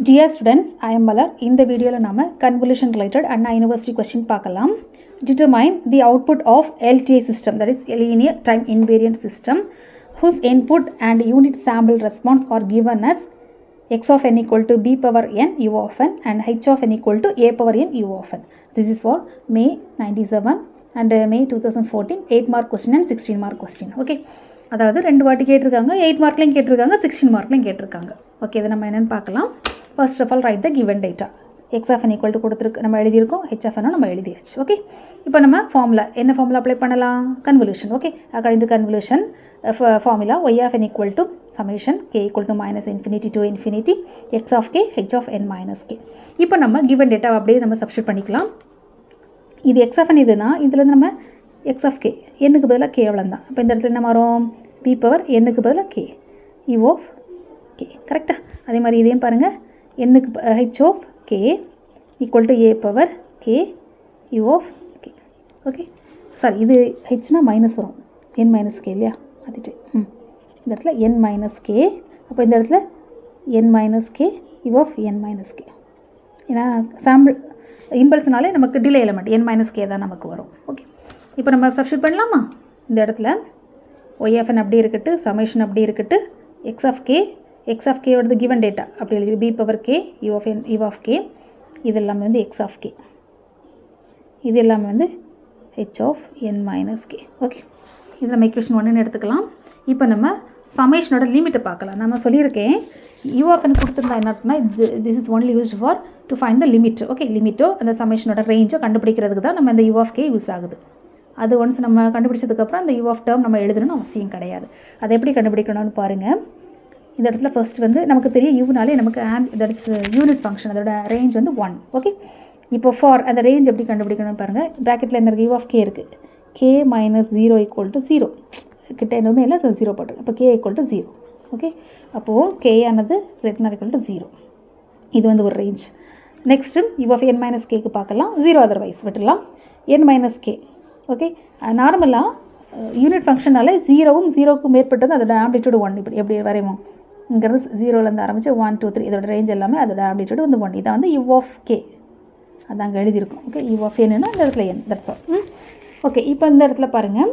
Dear students, I am Malar. In the video நாம convolution related Anna University question பார்க்கலாம். Determine the output of LTA system, that is linear time invariant system, whose input and unit sample response are given as x of n equal to b power n u of n and h of n equal to a power n u of n. This is for May 97 and May 2014 8 mark question and 16 mark question. Okay. அதாவது ரெண்டு வாட்டி கேட்டிருக்காங்க, 8 மார்க்லையும் கேட்டிருக்காங்க, 16 மார்க்லையும் கேட்டிருக்காங்க. Okay, இதை நம்ம என்னென்னு பார்க்கலாம். First of all write the given data. X of N equal to கொடுத்துருக்கு, நம்ம எழுதியிருக்கோம். ஹெச் ஆஃப் என் நம்ம எழுதியாச்சு. ஓகே, இப்போ நம்ம ஃபார்முலா என்ன ஃபார்முலா அப்ளை பண்ணலாம்? Convolution. Okay, according to convolution formula Y of N equal to summation K equal to minus infinity to infinity X of K H of N minus K. இப்போ நம்ம given டேட்டாவை அப்படியே நம்ம substitute பண்ணிக்கலாம். இது X of என் இதுனா இதுலேருந்து நம்ம எக்ஸ் ஆஃப் கே என்னுக்கு பதிலாக கே அவ்வளோதான். இப்போ இந்த இடத்துல என்ன மாறும்? பி பவர் என்னுக்கு பதிலாக கே யூ ஆஃப் கே. கரெக்டாக அதே மாதிரி இதையும் பாருங்கள். என்னுக்கு H of K equal to A power K U of K. Okay, sorry, இது ஹெச்னா மைனஸ் வரும், என் மைனஸ் கே இல்லையா, மாற்றிட்டு இந்த இடத்துல என் மைனஸ் கே. அப்போ இந்த இடத்துல n minus K U of N minus K. ஏன்னா சாம்பிள் இம்பல்ஸ்னாலே நமக்கு delay element n minus K தான் நமக்கு வரும். ஓகே, இப்போ நம்ம சப்ஸ்டியூட் பண்ணலாமா? இந்த இடத்துல ஒய் ஆஃப் என் அப்படி இருக்கட்டு, சமேஷன் அப்படி இருக்கட்டு, எக்ஸ் ஆஃப் கேவோடது கிவன் டேட்டா அப்படி எழுதி B power K U of N U of K. இது எல்லாமே வந்து எக்ஸ் ஆஃப் கே, இது எல்லாமே வந்து H of N minus K. Okay, இது நம்ம ஈக்குவேஷன் 1ன்னு எடுத்துக்கலாம். இப்போ நம்ம சமேஷனோட லிமிட்டை பார்க்கலாம். நம்ம சொல்லியிருக்கேன் யூ ஆஃப் என் கொடுத்துருந்தா என்ன அப்படின்னா this is only used for to find the limit. Okay, லிமிட்டோ அந்த சமேஷனோட ரேஞ்சோ கண்டுபிடிக்கிறதுக்கு தான் நம்ம இந்த யூ ஆஃப் கே யூஸ் ஆகுது. அது ஒன்ஸ் நம்ம கண்டுபிடிச்சதுக்கப்புறம் அந்த யூ ஆஃப் டேர்ம் நம்ம எழுதணும்னு அவசியம் கிடையாது. அதை எப்படி கண்டுபிடிக்கணும்னு பாருங்கள். இந்த இடத்துல ஃபர்ஸ்ட் வந்து நமக்கு தெரியும் யூனாலே நமக்கு தட் இஸ் யூனிட் ஃபங்க்ஷன், அதோட ரேஞ்ச் வந்து 1. ஓகே, இப்போ ஃபார் அந்த ரேஞ்ச் எப்படி கண்டுபிடிக்கணும்னு பாருங்கள். ப்ராக்கெட்டில் என்ன இருக்குது? யூ ஆஃப் கே இருக்குது. கே மைனஸ் 0 ஈக்குவல் டு 0 கிட்ட எதுவுமே இல்லை, 0 போட்டு அப்போ கே ஈக்குவல் டு 0. ஓகே, அப்போது கே ஆனது கிரேட்டர் ஈக்குவல் டு 0. இது வந்து ஒரு range. Next U of N minus கேக்கு பார்க்கலாம். 0 அதர்வைஸ் விட்டுடலாம். N minus K. ஓகே, நார்மலாக யூனிட் ஃபங்க்ஷனாலே 0வும் 0க்கும் மேற்பட்டது அதோட ஆம்ப்ளிடியூடு 1. இப்படி எப்படி வரைவோம்? இங்கிறது 0லேருந்து ஆரம்பித்து 1 2 3 இதோட ரேஞ்ச் எல்லாமே அதோட ஆம்ப்ளிடியூடு வந்து 1. இதான் வந்து யூ ஆஃப் கே, அது அங்கே எழுதியிருக்கும். ஓகே, யூ ஆஃப் என்னன்னா இந்த இடத்துல என், தட்ஸ் ஆல். ஓகே, இப்போ இந்த இடத்துல பாருங்கள்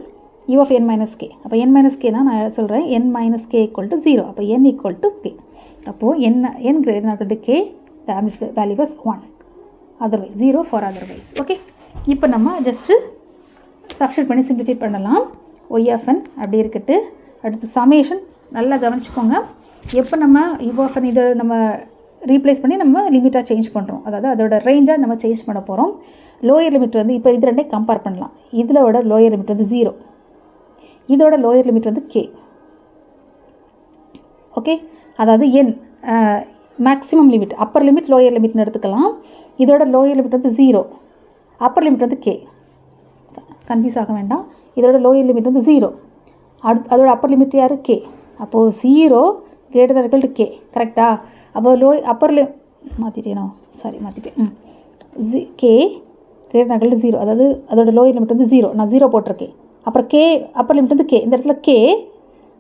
U of N minus K. அப்போ என் மைனஸ் கே தான் நான் சொல்கிறேன். N minus K equal to 0. அப்போ என் ஈக்குவல் டு கே. அப்போது n greater equal to K, the amplitude value was 1 otherwise 0 for otherwise. Okay, இப்போ நம்ம ஜஸ்ட்டு சப்ஸ்டியூட் பண்ணி simplify பண்ணலாம். ஒய் ஆஃப் என் அப்படி இருக்கட்டு. அடுத்து சமேஷன் நல்லா கவனிச்சுக்கோங்க. எப்போ நம்ம யூ ஆஃப் என் இதை நம்ம ரீப்ளேஸ் பண்ணி நம்ம லிமிட்டாக சேஞ்ச் பண்ணுறோம், அதாவது அதோட ரேஞ்சாக நம்ம சேஞ்ச் பண்ண போகிறோம். லோயர் லிமிட் வந்து இப்போ இது ரெண்டையும் கம்பேர் பண்ணலாம். இதோட லோயர் லிமிட் வந்து 0, இதோட லோயர் லிமிட் வந்து கே. ஓகே, அதாவது n maximum limit, upper limit lower லிமிட்னு எடுத்துக்கலாம். இதோட லோயர் லிமிட் வந்து 0, அப்பர் லிமிட் வந்து கே. கன்ஃபியூஸ் ஆக வேண்டாம். இதோட லோயர் லிமிட் வந்து 0, அதோட அப்பர் லிமிட் யார்? கே. அப்போது 0 greater than equal to K. கரெக்டாக? அப்போது அப்பர் மாற்றிட்டேனோ, சாரி மாற்றிட்டேன். K greater than equal to 0, அதாவது அதோட லோயர் லிமிட் வந்து 0. நான் 0 போட்டிருக்கேன். அப்புறம் கே அப்பர் லிமிட் வந்து கே. இந்த இடத்துல கே,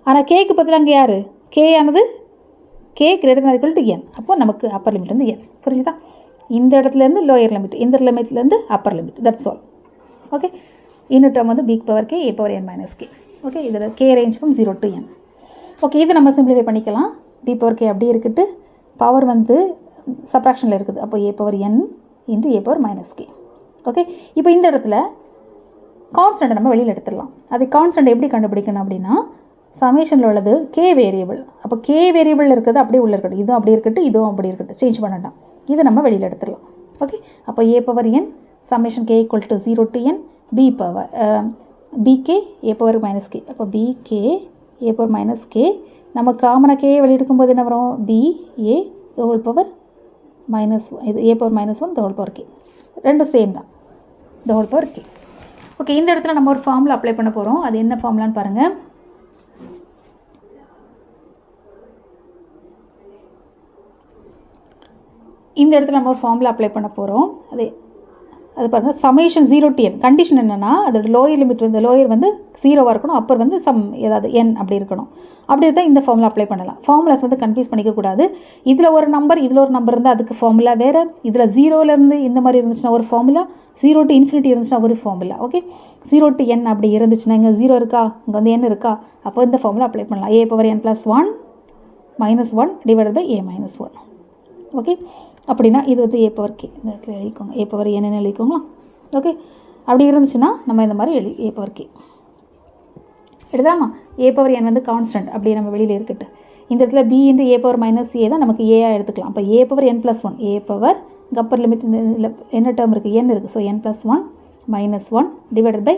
ஆனால் கேக்கு பதிலாக அங்கே யார்? கே ஆனது K greater than equal to n. அப்போது நமக்கு அப்பர் லிமிட் வந்து என். புரிஞ்சுதா? இந்த இடத்துலேருந்து லோயர் லிமிட், இந்த லிமிட்லேருந்து upper limit, that's all. Okay, இன்னும் டேர்ம் வந்து B power K A power n minus K. Okay, இதில் K range from 0 to n. Okay, இது நம்ம சிம்பிளிஃபை பண்ணிக்கலாம். பி பவர் கே அப்படியே இருக்கட்டு, பவர் வந்து சப்ராக்ஷனில் இருக்குது. அப்போ A power n into A power minus K. Okay, இப்போ இந்த இடத்துல கான்ஸ்டண்ட்டை நம்ம வெளியில் எடுத்துடலாம். அது கான்ஸ்டன்ட் எப்படி கண்டுபிடிக்கணும் அப்படின்னா, சமேஷனில் உள்ளது கே வேரியபிள். அப்போ கே வேரியபிள் இருக்கிறது அப்படியே உள்ளே இருக்கட்டும், இதுவும் அப்படி இருக்கட்டும், இதுவும் அப்படி இருக்கட்டும், சேஞ்ச் பண்ணலாம். இதை நம்ம வெளியில் எடுத்துடலாம். ஓகே, அப்போ A power n summation K equal to 0 to n B power BK A power minus K. அப்போ BK A power minus K. நம்ம காமனாக கே வெளியெடுக்கும்போது என்ன வரும்? B A the whole power minus, இது A power minus 1 the whole power K. ரெண்டும் same தான், the whole power K. Okay, இந்த இடத்துல நம்ம ஒரு ஃபார்முலா அப்ளை பண்ண போகிறோம். அது என்ன ஃபார்முலான்னு பாருங்கள். இந்த இடத்துல நம்ம ஒரு ஃபார்முலா அப்ளை பண்ண போகிறோம். அது அது பாருங்கள் சமேஷன் 0 to n. கண்டிஷன் என்னென்னா அதோட லோயர் லிமிட் வந்து லோயர் வந்து 0வாக இருக்கணும், அப்பர் வந்து ஏதாவது n அப்படி இருக்கணும். அப்படி இருந்தால் இந்த ஃபார்முலா அப்ளை பண்ணலாம். ஃபார்முலாஸ் வந்து கன்ஃபியூஸ் பண்ணிக்கக்கூடாது. இதில் ஒரு நம்பர் இதில் ஒரு நம்பர் இருந்தால் அதுக்கு ஃபார்முலா வேறு, இதில் 0லேருந்து இந்த மாதிரி இருந்துச்சுன்னா ஒரு ஃபார்முலா, 0 to infinity இருந்துச்சுன்னா ஒரு ஃபார்முலா. ஓகே, 0 to n அப்படி இருந்துச்சுன்னா இங்கே 0 இருக்கா, இங்கே வந்து n இருக்கா, அப்போ இந்த ஃபார்முலா அப்ளை பண்ணலாம். a⁻n+1 -1 divided by a - 1. Okay, அப்படின்னா இது வந்து a பவர் k இந்த இடத்துல எழுதிக்கோங்க, a பவர் n எழுதிக்கோங்களா. ஓகே, அப்படி இருந்துச்சுன்னா நம்ம இந்த மாதிரி a பவர் k எடுதாமா. a பவர் n வந்து கான்ஸ்டன்ட், அப்படியே நம்ம வெளியில் இருக்கட்டு. இந்த இடத்துல b into a power -a தான் நமக்கு a எடுத்துக்கலாம். அப்போ a power n+1, a power upper limit என்ன டேர்ம் இருக்குது, n இருக்குது. So n+1 -1 divided by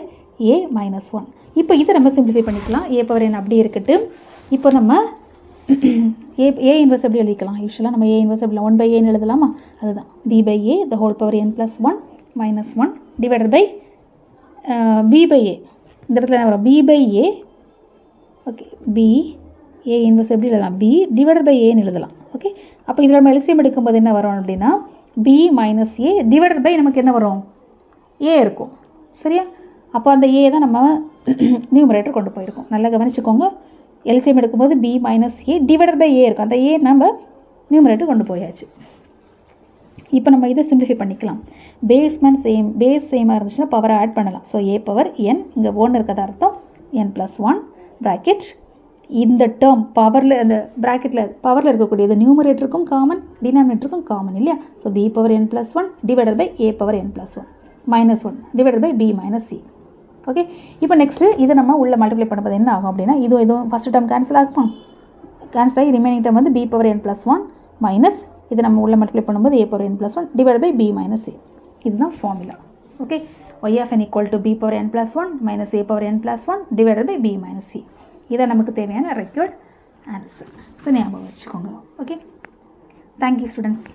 a - 1. இப்போ இதை நம்ம சிம்பிளிஃபை பண்ணிக்கலாம். a பவர் n அப்படி இருக்கட்டு. இப்போ நம்ம a இன்வர்ஸ் எப்படி எழுதிக்கலாம், யூஸ்வலாக நம்ம a இன்வர்ஸ் எப்படி 1/a எழுதலாமா, அதுதான் b/a the whole power n+1 -1 divided by b/a. இந்த இடத்துல என்ன வரும், b/a. Okay, b a inverse எப்படி எழுதலாம், b டிவைடட் பை ஏன்னு எழுதலாம். ஓகே, அப்போ இதில் நம்ம எல்சிஎம் எடுக்கும்போது என்ன வரும் அப்படின்னா b - a டிவைடட் பை நமக்கு என்ன வரும், a இருக்கும். சரியா, அப்போ அந்த a தான் நம்ம நியூமரேட்டர் கொண்டு போயிருக்கோம். நல்லா கவனிச்சுக்கோங்க, எல்சிஎம் எடுக்கும்போது b - a divided by a இருக்கும். அந்த a நம்ம நியூமரேட்டர் கொண்டு போயாச்சு. இப்போ நம்ம இதை சிம்பிளிஃபை பண்ணிக்கலாம். பேஸ் சேமாக இருந்துச்சுன்னா பவரை ஆட் பண்ணலாம். ஸோ a பவர் n, இங்கே 1 இருக்கிறத அர்த்தம் n+1 ப்ராக்கெட். இந்த டேர்ம் பவரில் அந்த ப்ராக்கெட்டில் பவரில் இருக்கக்கூடியது நியூமரேட்டருக்கும் காமன், டினாமினேட்டருக்கும் காமன் இல்லையா. So b power n+1 divided by a power n+1 -1 divided by b - c. Okay, இப்போ நெக்ஸ்ட்டு இதை நம்ம உள்ளே மல்டிப்ளை பண்ணும்போது என்ன ஆகும் அப்படின்னா இதுவும் ஃபஸ்ட்டு டேர்ம் கேன்சல் ஆகும். கேன்சல் ஆகி ரிமைனிங் டேர்ம் வந்து b பவர் n+1 மைனஸ் இதை நம்ம உள்ளே மல்டிப்ளை பண்ணும்போது a power n+1 divide by b - a. இதுதான் formula. Okay, y of n equal to b power n+1 minus a power n+1 divided by b - c. இதான் நமக்கு தேவையான required answer. So ஞாபகம் வச்சுக்கோங்க. Okay, thank you students.